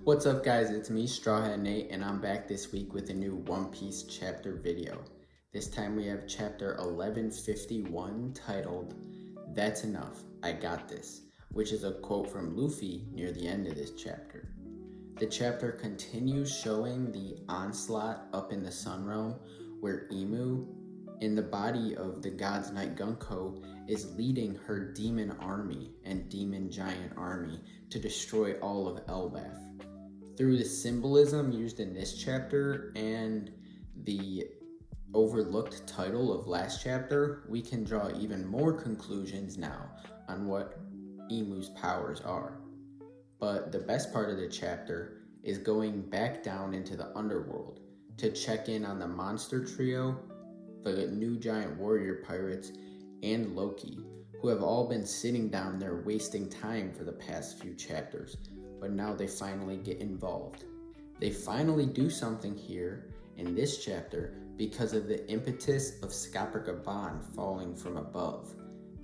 What's up guys, it's me Strawhead Nate and I'm back this week with a new One Piece chapter video. This time we have chapter 1151 titled, "That's Enough, I Got This," which is a quote from Luffy near the end of this chapter. The chapter continues showing the onslaught up in the Sun Realm where Imu, in the body of the God's Knight Gunko, is leading her demon army and demon giant army to destroy all of Elbaf. Through the symbolism used in this chapter and the overlooked title of last chapter, we can draw even more conclusions now on what Imu's powers are. But the best part of the chapter is going back down into the Underworld to check in on the monster trio, the new giant warrior pirates, and Loki, who have all been sitting down there wasting time for the past few chapters, but now they finally get involved. They finally do something here in this chapter because of the impetus of Gaban falling from above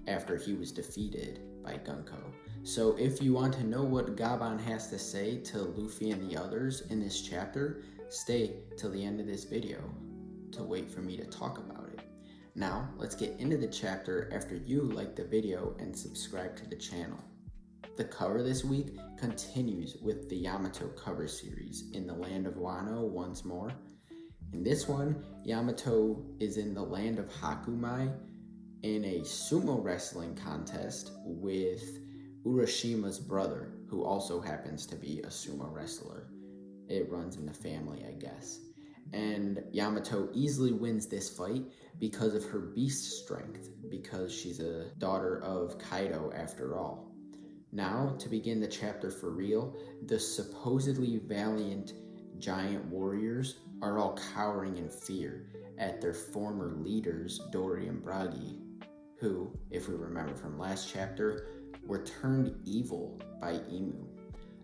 after he was defeated by Gunko. So if you want to know what Gaban has to say to Luffy and the others in this chapter, stay till the end of this video to wait for me to talk about it. Now, let's get into the chapter after you like the video and subscribe to the channel. The cover this week continues with the Yamato cover series in the land of Wano once more. In this one, Yamato is in the land of Hakumai in a sumo wrestling contest with Urashima's brother, who also happens to be a sumo wrestler. It runs in the family, I guess. And Yamato easily wins this fight because of her beast strength, because she's a daughter of Kaido after all. Now, to begin the chapter for real, the supposedly valiant giant warriors are all cowering in fear at their former leaders, Dory and Bragi, who, if we remember from last chapter, were turned evil by Imu.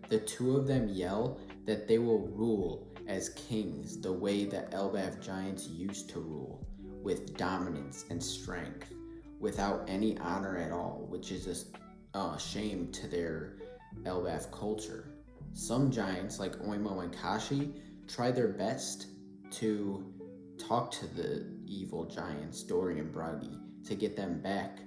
The two of them yell that they will rule as kings the way the Elbaf giants used to rule, with dominance and strength, without any honor at all, which is a shame to their Elbaf culture. Some giants, like Oimo and Kashi, try their best to talk to the evil giants, Dory and Bragi, to get them back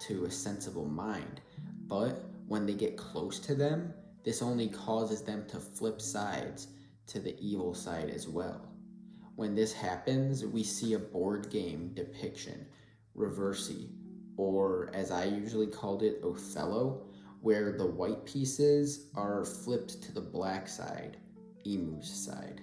to a sensible mind. But when they get close to them, this only causes them to flip sides to the evil side as well. When this happens, we see a board game depiction, Reversi, or as I usually called it, Othello, where the white pieces are flipped to the black side, Imu's side.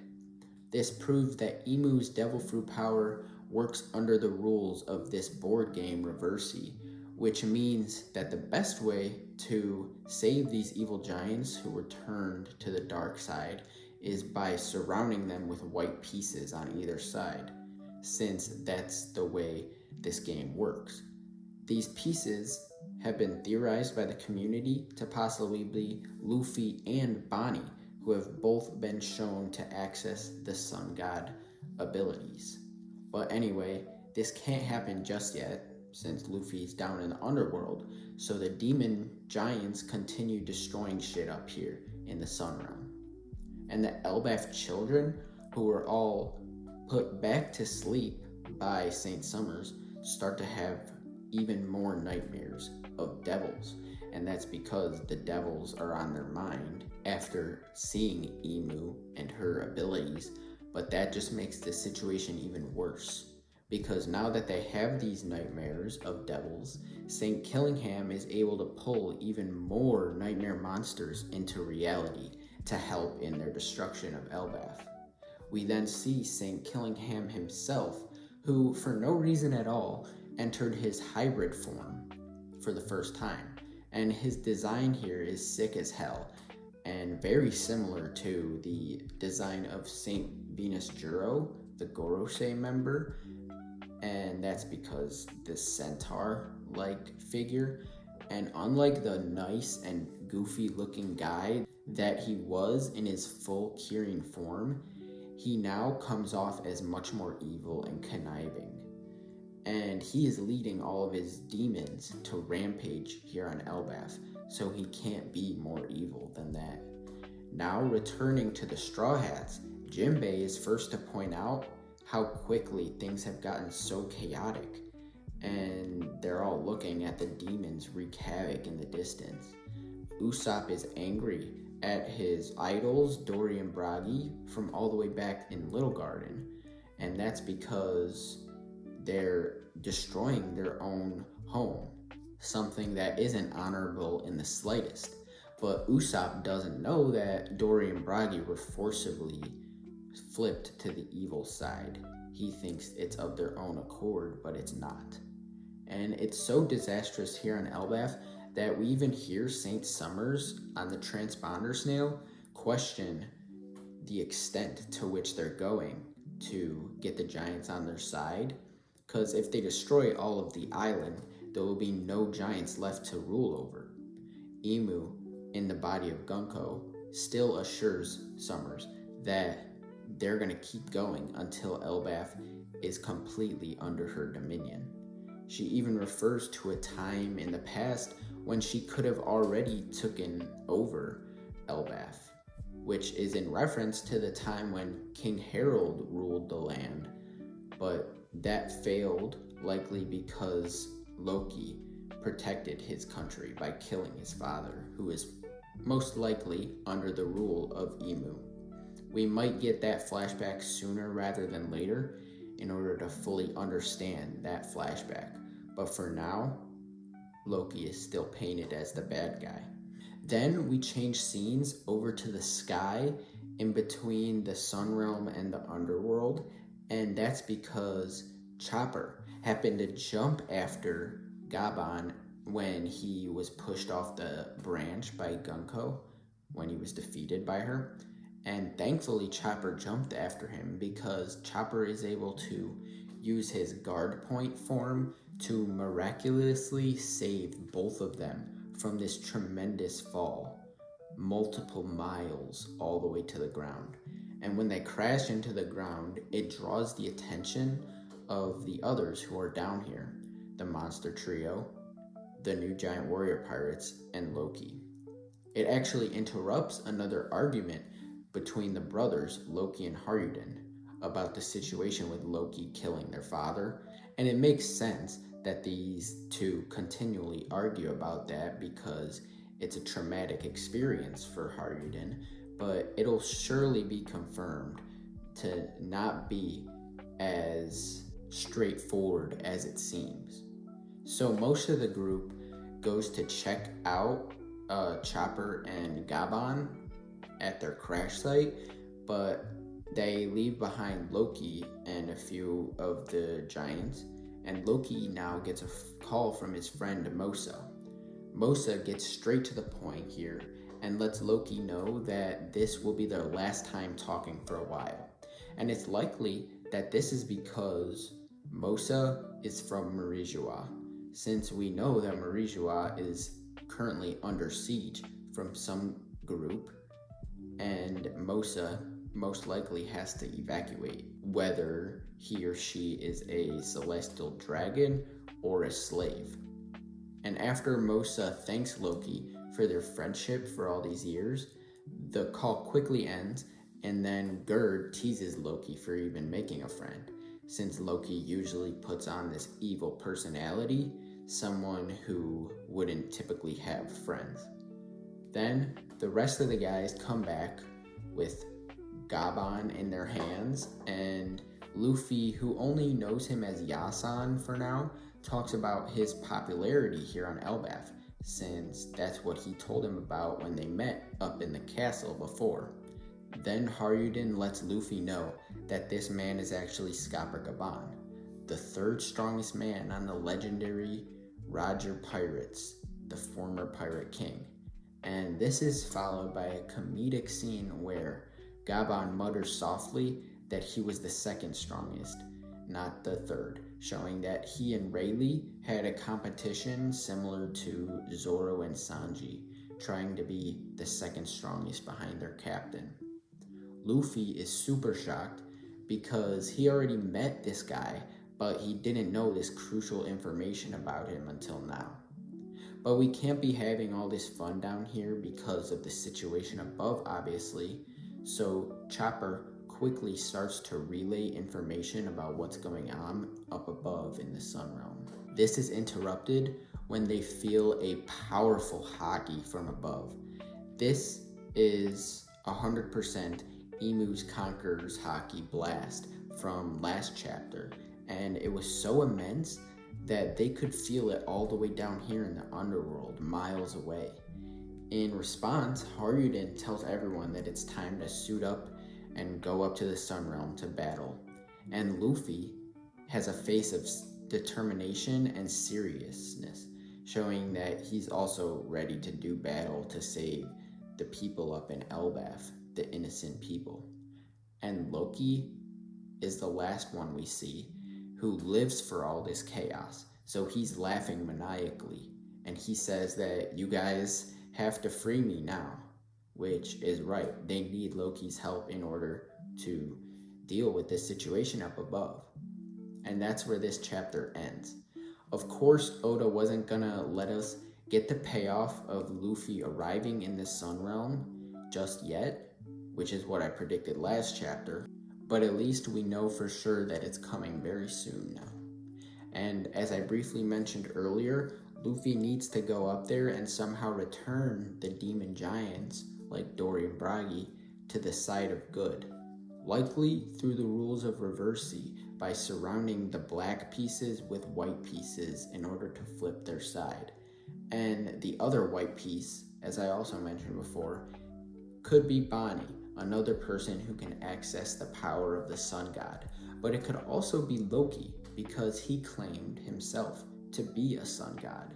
This proves that Imu's devil fruit power works under the rules of this board game, Reversi, which means that the best way to save these evil giants who were turned to the dark side is by surrounding them with white pieces on either side, since that's the way this game works. These pieces have been theorized by the community to possibly be Luffy and Bonnie, who have both been shown to access the sun god abilities. But anyway, this can't happen just yet, since Luffy's down in the Underworld, so the demon giants continue destroying shit up here in the Sun Realm. And the Elbaf children, who were all put back to sleep by Saint Summers, start to have even more nightmares of devils, and that's because the devils are on their mind after seeing Imu and her abilities, but that just makes the situation even worse. Because now that they have these nightmares of devils, St. Killingham is able to pull even more nightmare monsters into reality to help in their destruction of Elbaf. We then see St. Killingham himself, who for no reason at all entered his hybrid form for the first time. And his design here is sick as hell and very similar to the design of St. Venus Juro, the Gorosei member, and that's because this centaur-like figure, and unlike the nice and goofy looking guy that he was in his full Kirin form, he now comes off as much more evil and conniving. And he is leading all of his demons to rampage here on Elbaf, so he can't be more evil than that. Now returning to the Straw Hats, Jinbei is first to point out how quickly things have gotten so chaotic, and they're all looking at the demons wreak havoc in the distance. Usopp is angry at his idols, Dory and Bragi, from all the way back in Little Garden, and that's because they're destroying their own home, something that isn't honorable in the slightest. But Usopp doesn't know that Dory and Bragi were forcibly flipped to the evil side. He thinks it's of their own accord, but it's not. And it's so disastrous here in Elbaf that we even hear Saint Summers on the transponder snail question the extent to which they're going to get the giants on their side. Because if they destroy all of the island, there will be no giants left to rule over. Imu, in the body of Gunko, still assures Summers that they're going to keep going until Elbaf is completely under her dominion. She even refers to a time in the past when she could have already taken over Elbaf, which is in reference to the time when King Harold ruled the land, but that failed, likely because Loki protected his country by killing his father, who is most likely under the rule of Imu. We might get that flashback sooner rather than later in order to fully understand that flashback, but for now, Loki is still painted as the bad guy. Then we change scenes over to the sky in between the Sun Realm and the Underworld, and that's because Chopper happened to jump after Gaban when he was pushed off the branch by Gunko when he was defeated by her. And thankfully Chopper jumped after him because Chopper is able to use his guard point form to miraculously save both of them from this tremendous fall, multiple miles all the way to the ground. And when they crash into the ground, it draws the attention of the others who are down here, the Monster Trio, the New Giant Warrior Pirates, and Loki. It actually interrupts another argument between the brothers, Loki and Haryuden, about the situation with Loki killing their father, and it makes sense that these two continually argue about that because it's a traumatic experience for Haryuden, but it'll surely be confirmed to not be as straightforward as it seems. So most of the group goes to check out Chopper and Gaban at their crash site, but they leave behind Loki and a few of the giants, and Loki now gets a call from his friend Mosa. Mosa gets straight to the point here and lets Loki know that this will be their last time talking for a while. And it's likely that this is because Mosa is from Marijua, since we know that Marijua is currently under siege from some group, and Mosa most likely has to evacuate, whether he or she is a celestial dragon or a slave. And after Mosa thanks Loki for their friendship for all these years, the call quickly ends, and then Gerd teases Loki for even making a friend, since Loki usually puts on this evil personality, someone who wouldn't typically have friends. Then the rest of the guys come back with Gaban in their hands, and Luffy, who only knows him as Yasan for now, talks about his popularity here on Elbaf, since that's what he told him about when they met up in the castle before. Then Haryuden lets Luffy know that this man is actually Skapper Gaban, the third strongest man on the legendary Roger Pirates, the former Pirate King. And this is followed by a comedic scene where Gaban mutters softly that he was the second strongest, not the third, showing that he and Rayleigh had a competition similar to Zoro and Sanji, trying to be the second strongest behind their captain. Luffy is super shocked because he already met this guy, but he didn't know this crucial information about him until now. But we can't be having all this fun down here because of the situation above, obviously. So Chopper quickly starts to relay information about what's going on up above in the Sun Realm. This is interrupted when they feel a powerful Haki from above. This is 100% Emu's Conqueror's Haki blast from last chapter, and it was so immense that they could feel it all the way down here in the Underworld, miles away. In response, Haryuden tells everyone that it's time to suit up and go up to the Sun Realm to battle, and Luffy has a face of determination and seriousness, showing that he's also ready to do battle to save the people up in Elbaf, the innocent people. And Loki is the last one we see who lives for all this chaos. So he's laughing maniacally, and he says that you guys have to free me now, which is right. They need Loki's help in order to deal with this situation up above. And that's where this chapter ends. Of course, Oda wasn't gonna let us get the payoff of Luffy arriving in the Sun Realm just yet, which is what I predicted last chapter, but at least we know for sure that it's coming very soon now. And as I briefly mentioned earlier, Luffy needs to go up there and somehow return the demon giants, like Dory and Bragi, to the side of good. Likely through the rules of Reversi, by surrounding the black pieces with white pieces in order to flip their side. And the other white piece, as I also mentioned before, could be Bonnie, another person who can access the power of the sun god. But it could also be Loki, because he claimed himself to be a sun god.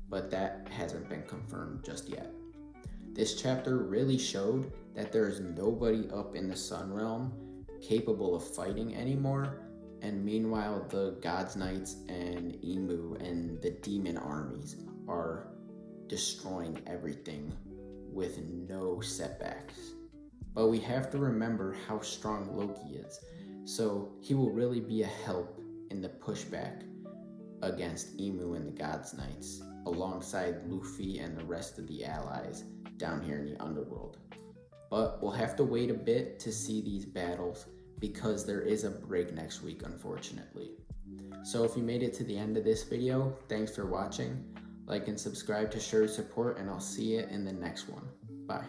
But that hasn't been confirmed just yet. This chapter really showed that there is nobody up in the Sun Realm capable of fighting anymore, and meanwhile the God's Knights and Emu and the demon armies are destroying everything with no setbacks. But we have to remember how strong Loki is, so he will really be a help in the pushback against Emu and the God's Knights, alongside Luffy and the rest of the allies down here in the Underworld. But we'll have to wait a bit to see these battles because there is a break next week, unfortunately. So if you made it to the end of this video, thanks for watching. Like and subscribe to show your support, and I'll see you in the next one. Bye.